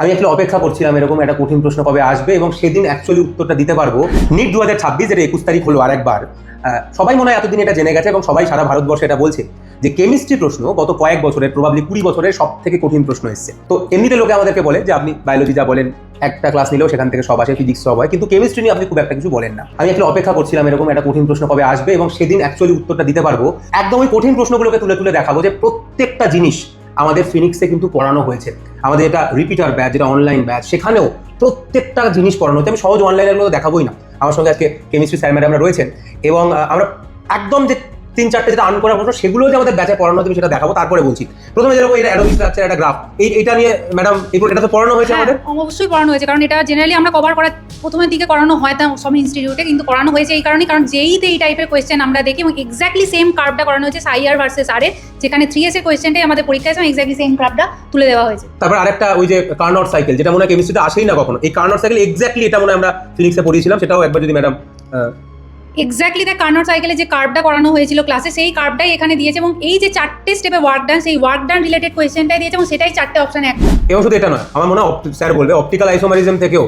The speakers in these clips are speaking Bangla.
আমি একটু অপেক্ষা করছিলাম এরকম একটা কঠিন প্রশ্ন কবে আসবে এবং সেদিন অ্যাকচুয়ালি উত্তরটা দিতে পারবো। নিট 2026 যেটা 21 তারিখ হলো আরেকবার। সবাই মনে হয় এতদিন এটা জেনে গেছে এবং সবাই সারা ভারতবর্ষে এটা বলছে যে কেমিস্ট্রি প্রশ্ন গত কয়েক বছরের প্রবাবলি 20 বছরের সব থেকে কঠিন প্রশ্ন এসছে। তো এমনিতে লোকে আমাদেরকে বলে যে আপনি বায়োলজি যা বলেন একটা ক্লাস নিলেও সেখান থেকে সব আসে, ফিজিক্স সব হয়, কিন্তু কেমিস্ট্রি নিয়ে আপনি খুব একটা কিছু বলেন না। আমি একটু অপেক্ষা করছিলাম এরকম একটা কঠিন প্রশ্ন কবে আসবে এবং সেদিন অ্যাকচুয়ালি উত্তরটা দিতে পারবো। একদম ওই কঠিন প্রশ্নগুলোকে তুলে তুলে দেখাবো যে প্রত্যেকটা জিনিস আমাদের ফিনিক্সে কিন্তু পড়ানো হয়েছে। আমাদের এটা রিপিটার ব্যাচ, যেটা অনলাইন ব্যাচ, সেখানেও প্রত্যেকটা জিনিস পড়ানো হচ্ছে। আমি সহজ অনলাইনের মধ্যে দেখাবোই না। আমার সঙ্গে আজকে কেমিস্ট্রি স্যার ম্যাডামরা রয়েছেন এবং আমরা একদম যে 3-4টে যেটা আন করা প্রশ্ন সেগুলো যে আমাদের ব্যাচে পড়ানো হচ্ছে সেটা দেখাবো। তারপরে বলছি প্রথমে যেরকম এটা অ্যাডোবি স্ট্রাকচার, একটা গ্রাফ, এইটা নিয়ে ম্যাডাম এটা তো পড়ানো হয়েছে আমাদের। অবশ্যই পড়ানো হয়েছে, কারণ এটা জেনারেলি আমরা কভার করার প্রথমের দিকে করানো হয় তা সব ইনস্টিটিউটে, কিন্তু করানো হয়েছে এই কারণে কারণ যেইতে এই টাইপের কোয়েশ্চেন আমরা দেখি এবং এক্স্যাক্টলি সেম কার্ভটা করানো হয়েছে সাইআর ভার্সেস আর এর, যেখানে 3S এর কোয়েশ্চেনটাই আমাদের পরীক্ষায় আছে, এক্স্যাক্টলি সেম কার্ভটা তুলে দেওয়া হয়েছে। তারপর আরেকটা ওই যে কার্নট সাইকেল, যেটা মনে হয় কেমিস্ট্রিতে আসেই না কখনো, এই কার্নট সাইকেল এক্স্যাক্টলি এটা মনে হয় আমরা ফিজিক্সে পড়িয়েছিলাম, সেটাও একবার যদি ম্যাডাম এক্স্যাক্টলি দ্য কার্নট সাইকেলে যে কার্ভটা করানো হয়েছিল ক্লাসে সেই কার্ভটাই এখানে দিয়েছে এবং এই যে 4টে স্টেপে ওয়ার্ক ডান, সেই ওয়ার্ক ডান রিলেটেড কোয়েশ্চেনটাই দিয়েছে এবং সেটাই 4টে অপশন এক। এবং শুধু এটা নয়, আমার মনে হয় স্যার বলবে অপটিক্যাল আইসোমারিজম থেকেও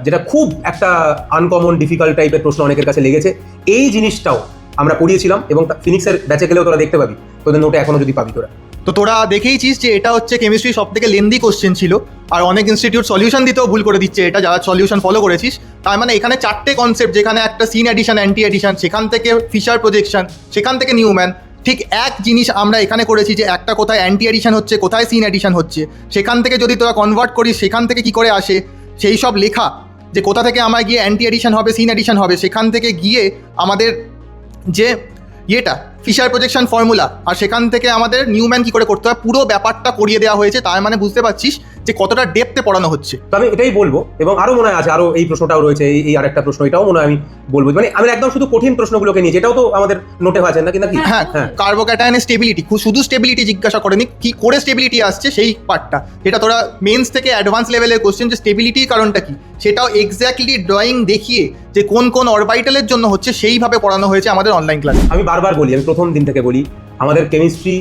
যেটা খুব একটা আনকমন ডিফিকাল্ট টাইপের প্রশ্ন অনেকের কাছে লেগেছে, এই জিনিসটাও আমরা পড়িয়েছিলাম এবং ফিনিক্সের ব্যাচে গেলেও তোরা দেখতে পাবি, তোদের নোটে এখনো যদি পাবি তোরা। তো তোরা দেখেইছিস যে এটা হচ্ছে কেমিস্ট্রি সব থেকে লেন্দি কোশ্চেন ছিল, আর অনেক ইনস্টিটিউট সলিউশন দিতেও ভুল করে দিচ্ছে এটা, যারা সলিউশন ফলো করেছিস। তার মানে এখানে 4টে কনসেপ্ট, যেখানে একটা সিন এডিশন, অ্যান্টি এডিশন, সেখান থেকে ফিশার প্রজেকশন, সেখান থেকে নিউম্যান, ঠিক এক জিনিস আমরা এখানে করেছি যে একটা কোথায় অ্যান্টি এডিশন হচ্ছে, কোথায় সিন এডিশন হচ্ছে, সেখান থেকে যদি তোরা কনভার্ট করিস সেখান থেকে কি করে আসে সেই সব লেখা, যে কোথা থেকে আমার গিয়ে অ্যান্টি এডিশন হবে, সিন এডিশন হবে, সেখান থেকে গিয়ে আমাদের যে ইয়েটা ফিশার প্রজেকশন ফর্মুলা, আর সেখান থেকে আমাদের নিউম্যান কি করে করতে হয়, পুরো ব্যাপারটা করিয়ে দেওয়া হয়েছে। তার মানে বুঝতে পারছিস যে কতটা ডেপথে পড়ানো হচ্ছে। তো আমি এটাই বলবো, এবং আরো মনে হয় আছে, আরো এই প্রশ্নটাও রয়েছে, এই আরেকটা প্রশ্ন, এটাও মনে হয় আমি বলবো, মানে আমি একদম শুধু কঠিন প্রশ্নগুলোকে নিয়ে, যেটাও তো আমাদের নোটে আছে নাকি নাকি হ্যাঁ, কার্বোক্যাটায়নের স্টেবিলিটি, শুধু স্টেবিলিটি জিজ্ঞাসা করেনি, কি করে স্টেবিলিটি আসছে সেই পার্টটা, যেটা তোরা মেন্স থেকে অ্যাডভান্স লেভেলের কোশ্চেন, যে স্টেবিলিটির কারণটা কি সেটাও এক্স্যাক্টলি ড্রয়িং দেখিয়ে যে কোন কোন অরবাইটালের জন্য হচ্ছে সেইভাবে পড়ানো হয়েছে আমাদের অনলাইন ক্লাস। আমি বারবার বলি, আমি প্রথম দিন থেকে বলি, আমাদের কেমিস্ট্রি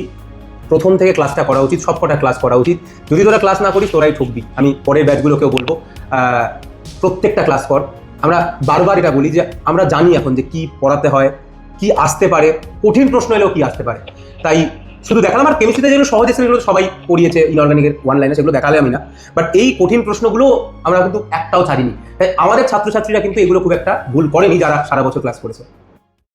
প্রথম থেকে ক্লাসটা করা উচিত, সবকটা ক্লাস করা উচিত। যদি তোরা ক্লাস না করিস তোরাই ঠকবি। আমি পরের ব্যাচগুলোকেও বলবো প্রত্যেকটা ক্লাস কর। আমরা বারবার এটা বলি যে আমরা জানি এখন যে কি পড়াতে হয়, কি আসতে পারে, কঠিন প্রশ্ন এলেও কি আসতে পারে। তাই শুধু দেখালাম, আর কেমিস্ট্রিতে যেগুলো সহজ সেগুলো সবাই পড়িয়েছে ইনঅর্গানিকের অনলাইনে, সেগুলো দেখালে আমি না, বাট এই কঠিন প্রশ্নগুলো আমরা কিন্তু একটাও ছাড়িনি। তাই আমাদের ছাত্রছাত্রীরা কিন্তু এগুলো খুব একটা ভুল করেনি যারা সারা বছর ক্লাস করেছে।